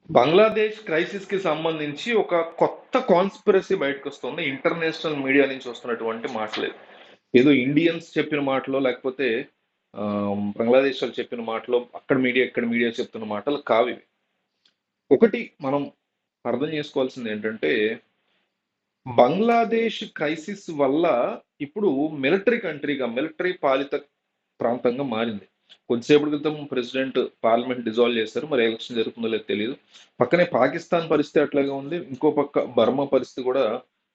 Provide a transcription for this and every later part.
Bangladesh crisis కి సంబంధించి ఒక కొత్త కాన్స్పిరసీ బయటకు వస్తుంది ఇంటర్నేషనల్ మీడియా నుంచి వస్తున్నటువంటి మాటలు. ఏదో ఇండియన్స్ చెప్పిన మాటలో లేకపోతే బంగ్లాదేశ్ వాళ్ళు చెప్పిన మాటలో అక్కడ మీడియా ఇక్కడ మీడియా చెప్తున్న మాటలు కావి. ఒకటి మనం అర్థం చేసుకోవాల్సింది ఏంటంటే బంగ్లాదేశ్ క్రైసిస్ వల్ల ఇప్పుడు మిలిటరీ కంట్రీగా మిలిటరీ పాలిత ప్రాంతంగా మారింది. కొద్దిసేపటి క్రితం ప్రెసిడెంట్ పార్లమెంట్ డిజాల్వ్ చేశారు. మరి ఎలక్షన్ జరుగుతుందో లేదో తెలియదు. పక్కనే పాకిస్తాన్ పరిస్థితి అట్లాగే ఉంది. ఇంకో పక్క బర్మా పరిస్థితి కూడా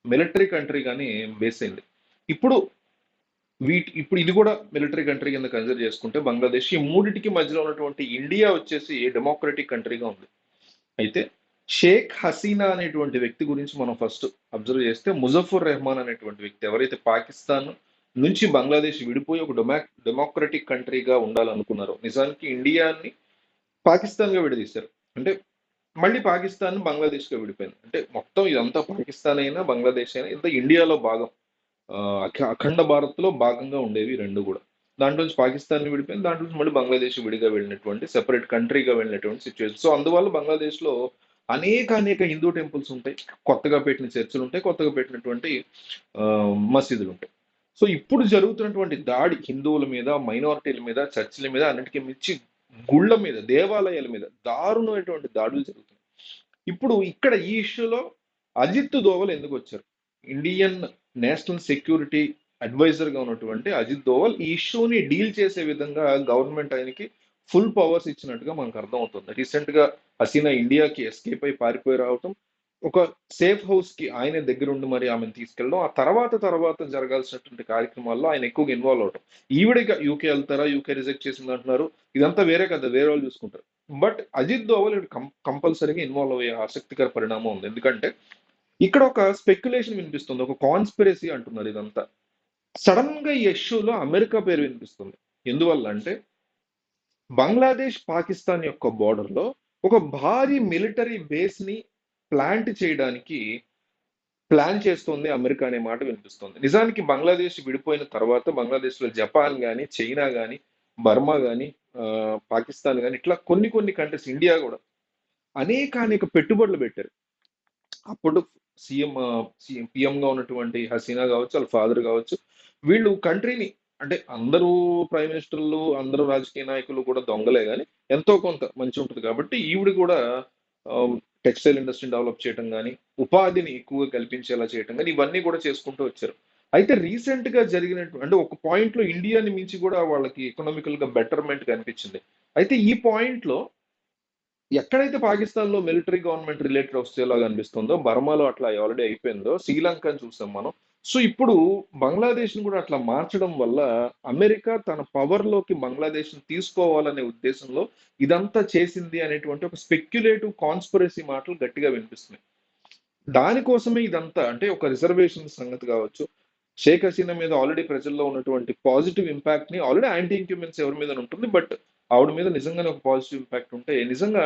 మిలిటరీ కంట్రీగానే బేస్ అయింది. ఇప్పుడు ఇప్పుడు ఇది కూడా మిలిటరీ కంట్రీ కింద కన్సిడర్ చేసుకుంటే బంగ్లాదేశ్ ఈ మూడిటికి మధ్యలో ఉన్నటువంటి ఇండియా వచ్చేసి డెమోక్రటిక్ కంట్రీగా ఉంది. అయితే షేక్ హసీనా అనేటువంటి వ్యక్తి గురించి మనం ఫస్ట్ అబ్జర్వ్ చేస్తే ముజఫర్ రెహమాన్ అనేటువంటి వ్యక్తి ఎవరైతే పాకిస్తాన్ నుంచి బంగ్లాదేశ్ విడిపోయి ఒక డెమోక్రటిక్ కంట్రీగా ఉండాలనుకున్నారో, నిజానికి ఇండియాని పాకిస్తాన్గా విడదీశారు. అంటే మళ్ళీ పాకిస్తాన్ బంగ్లాదేశ్గా విడిపోయింది. అంటే మొత్తం ఇదంతా పాకిస్తాన్ అయినా బంగ్లాదేశ్ అయినా ఇంత ఇండియాలో భాగం. అఖండ భారత్లో భాగంగా ఉండేవి రెండు కూడా. దాంట్లో నుంచి పాకిస్తాన్ విడిపోయింది, దాంట్లో నుంచి మళ్ళీ బంగ్లాదేశ్ విడిగా వెళ్ళినటువంటి సెపరేట్ కంట్రీగా వెళ్ళినటువంటి సిచ్యువేషన్. సో అందువల్ల బంగ్లాదేశ్లో అనేక అనేక హిందూ టెంపుల్స్ ఉంటాయి, కొత్తగా పెట్టిన చర్చిలు ఉంటాయి, కొత్తగా పెట్టినటువంటి మసీదులు ఉంటాయి. సో ఇప్పుడు జరుగుతున్నటువంటి దాడి హిందువుల మీద, మైనారిటీల మీద, చర్చిల మీద, అన్నిటికీ మించి గుళ్ళ మీద, దేవాలయాల మీద దారుణమైనటువంటి దాడులు జరుగుతున్నాయి. ఇప్పుడు ఇక్కడ ఈ ఇష్యూలో అజిత్ దోవల్ ఎందుకు వచ్చారు? ఇండియన్ నేషనల్ సెక్యూరిటీ అడ్వైజర్ గా ఉన్నటువంటి అజిత్ దోవల్ ఈ ఇష్యూని డీల్ చేసే విధంగా గవర్నమెంట్ ఆయనకి ఫుల్ పవర్స్ ఇచ్చినట్టుగా మనకు అర్థం అవుతుంది. రీసెంట్ గా హసీనా ఇండియాకి ఎస్కేప్ అయి పారిపోయి రావటం, ఒక సేఫ్ హౌస్ కి ఆయన దగ్గర ఉండి మరి ఆమెను తీసుకెళ్ళడం, ఆ తర్వాత జరగాల్సినటువంటి కార్యక్రమాల్లో ఆయన ఎక్కువగా ఇన్వాల్వ్ అవటం. ఈవిడగా యూకే వెళ్తారా, యూకే రిజెక్ట్ చేసింది అంటున్నారు, ఇదంతా వేరే కదా, వేరే వాళ్ళు చూసుకుంటారు. బట్ అజిత్ దోవల్ ఇక్కడ కంపల్సరీగా ఇన్వాల్వ్ అయ్యే ఆసక్తికర పరిణామం ఉంది. ఎందుకంటే ఇక్కడ ఒక స్పెక్యులేషన్ వినిపిస్తుంది, ఒక కాన్స్పిరసీ అంటున్నారు ఇదంతా. సడన్ గా ఈ ఇష్యూలో అమెరికా పేరు వినిపిస్తుంది. ఎందువల్ల అంటే బంగ్లాదేశ్ పాకిస్తాన్ యొక్క border లో ఒక భారీ మిలిటరీ బేస్ ని ప్లాంట్ చేయడానికి ప్లాన్ చేస్తోంది అమెరికా అనే మాట వినిపిస్తుంది. నిజానికి బంగ్లాదేశ్ విడిపోయిన తర్వాత బంగ్లాదేశ్లో జపాన్ కానీ, చైనా కానీ, బర్మా కానీ, పాకిస్తాన్ కానీ, ఇట్లా కొన్ని కొన్ని కంట్రీస్, ఇండియా కూడా అనేక పెట్టుబడులు పెట్టారు. అప్పుడు సీఎం పిఎంగా ఉన్నటువంటి హసీనా కావచ్చు, వాళ్ళ ఫాదర్ కావచ్చు, వీళ్ళు కంట్రీని, అంటే అందరూ ప్రైమ్ మినిస్టర్లు, అందరూ రాజకీయ నాయకులు కూడా దొంగలే, కానీ ఎంతో కొంత మంచి ఉంటుంది కాబట్టి ఈవిడ కూడా టెక్స్టైల్ ఇండస్ట్రీని డెవలప్ చేయడం కానీ, ఉపాధిని ఎక్కువగా కల్పించేలా చేయడం కానీ, ఇవన్నీ కూడా చేసుకుంటూ వచ్చారు. అయితే రీసెంట్ గా జరిగినట్టు అంటే ఒక పాయింట్ లో ఇండియాని మించి కూడా వాళ్ళకి ఎకనామికల్ గా బెటర్మెంట్ కనిపించింది. అయితే ఈ పాయింట్ లో ఎక్కడైతే పాకిస్తాన్‌లో మిలిటరీ గవర్నమెంట్ రిలేటెడ్ వచ్చేలాగా అనిపిస్తుందో, బర్మాలో అట్లా ఆల్రెడీ అయిపోయిందో, శ్రీలంకని చూసాం మనం. సో, ఇప్పుడు బంగ్లాదేశ్‌ని కూడా అట్లా మార్చడం వల్ల అమెరికా తన పవర్‌లోకి బంగ్లాదేశ్‌ని తీసుకోవాలనే ఉద్దేశంలో ఇదంతా చేసింది అనేటువంటి ఒక స్పెక్యులేటివ్ కాన్స్పిరసీ మాటలు గట్టిగా వినిపిస్తున్నాయి. దానికోసమే ఇదంతా, అంటే ఒక రిజర్వేషన్ సంగతి కావచ్చు, షేక్ హసీనా మీద ఆల్రెడీ ప్రజల్లో ఉన్నటువంటి పాజిటివ్ ఇంపాక్ట్ ని, ఆల్రెడీ యాంటీ ఇంక్యుమెన్స్ ఎవరి మీద ఉంటుంది, బట్ ఆవిడ మీద నిజంగానే ఒక పాజిటివ్ ఇంపాక్ట్ ఉంటే, నిజంగా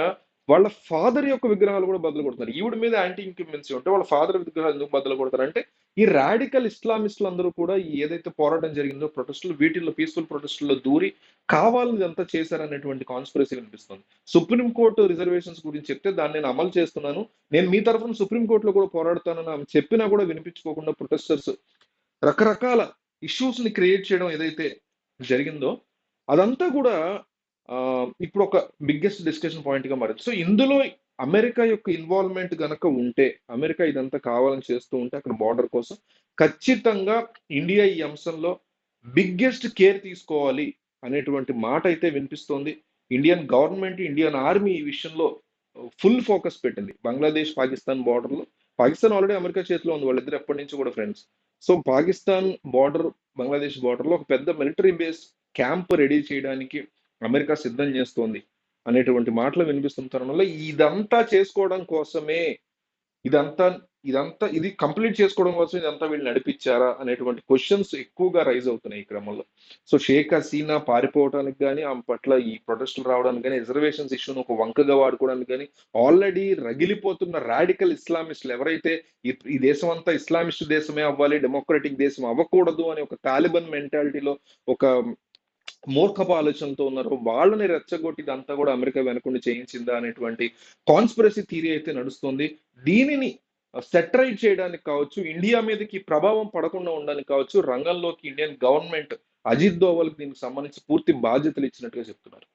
వాళ్ళ ఫాదర్ యొక్క విగ్రహాలు కూడా బదులు కొడుతున్నారు. ఈవిడ మీద యాంటీ ఇంక్యుమెన్స్ ఉంటే వాళ్ళ ఫాదర్ విగ్రహాలు ఎందుకు బదులు కొడతారు అంటే, ఈ రాడికల్ ఇస్లామిస్టులు అందరూ కూడా ఈ ఏదైతే పోరాటం జరిగిందో ప్రొటెస్టులు, వీటిల్లో పీస్ఫుల్ ప్రొటెస్టుల్లో దూరి కావాలని ఇదంతా చేశారనేటువంటి కాన్స్పిరసీ కనిపిస్తుంది. సుప్రీం కోర్టు రిజర్వేషన్స్ గురించి చెప్తే దాన్ని నేను అమలు చేస్తున్నాను, నేను మీ తరఫున సుప్రీం కోర్టులో కూడా పోరాడుతానని ఆమె చెప్పినా కూడా వినిపించుకోకుండా ప్రొటెస్టర్స్ రకరకాల ఇష్యూస్ ని క్రియేట్ చేయడం ఏదైతే జరిగిందో, అదంతా కూడా ఇప్పుడు ఒక బిగ్గెస్ట్ డిస్కషన్ పాయింట్ గా మారింది. సో ఇందులో అమెరికా యొక్క ఇన్వాల్వ్మెంట్ గనక ఉంటే, అమెరికా ఇదంతా కావాలని చేస్తూ ఉంటే అక్కడ బార్డర్ కోసం ఖచ్చితంగా ఇండియా ఈ అంశంలో బిగ్గెస్ట్ కేర్ తీసుకోవాలి అనేటువంటి మాట అయితే వినిపిస్తోంది. ఇండియన్ గవర్నమెంట్, ఇండియన్ ఆర్మీ ఈ విషయంలో ఫుల్ ఫోకస్ పెట్టింది. బంగ్లాదేశ్ పాకిస్తాన్ బార్డర్ లో, పాకిస్తాన్ ఆల్రెడీ అమెరికా చేతిలో ఉంది, వాళ్ళిద్దరు ఎప్పటి నుంచి కూడా friends. So Pakistan border, Bangladesh border లో ఒక పెద్ద మిలిటరీ బేస్ క్యాంప్ రెడీ చేయడానికి అమెరికా సిద్ధం చేస్తోంది అనేటువంటి మాటలు వినిపిస్తున్న తరుణంలో ఇదంతా చేసుకోవడం కోసమే, ఇదంతా ఇదంతా ఇది కంప్లీట్ చేసుకోవడం కోసం ఇదంతా వీళ్ళు నడిపించారా అనేటువంటి క్వశ్చన్స్ ఎక్కువగా రైజ్ అవుతున్నాయి ఈ క్రమంలో. సో షేక్ హసీనా పారిపోవడానికి కానీ, ఆమె పట్ల ఈ ప్రొటెస్టులు రావడానికి కానీ, రిజర్వేషన్స్ ఇష్యూను ఒక వంకగా వాడుకోవడానికి కానీ, ఆల్రెడీ రగిలిపోతున్న రాడికల్ ఇస్లామిస్టులు ఎవరైతే ఈ దేశం అంతా ఇస్లామిస్ట్ దేశమే అవ్వాలి, డెమోక్రటిక్ దేశం అవ్వకూడదు అని ఒక తాలిబన్ మెంటాలిటీలో ఒక మూర్ఖపు ఆలోచనలతో ఉన్నారో వాళ్ళని రెచ్చగొట్టి ఇదంతా కూడా అమెరికా వెనకుండి చేయించిందా అనేటువంటి కాన్స్పిరసీ థియరీ అయితే నడుస్తుంది. దీనిని సెటరైట్ చేయడానికి కావచ్చు, ఇండియా మీదకి ప్రభావం పడకుండా ఉండడానికి కావచ్చు, రంగంలోకి ఇండియన్ గవర్నమెంట్ అజిత్ దోవల్కి దీనికి సంబంధించి పూర్తి బాధ్యతలు ఇచ్చినట్టుగా చెప్తున్నారు.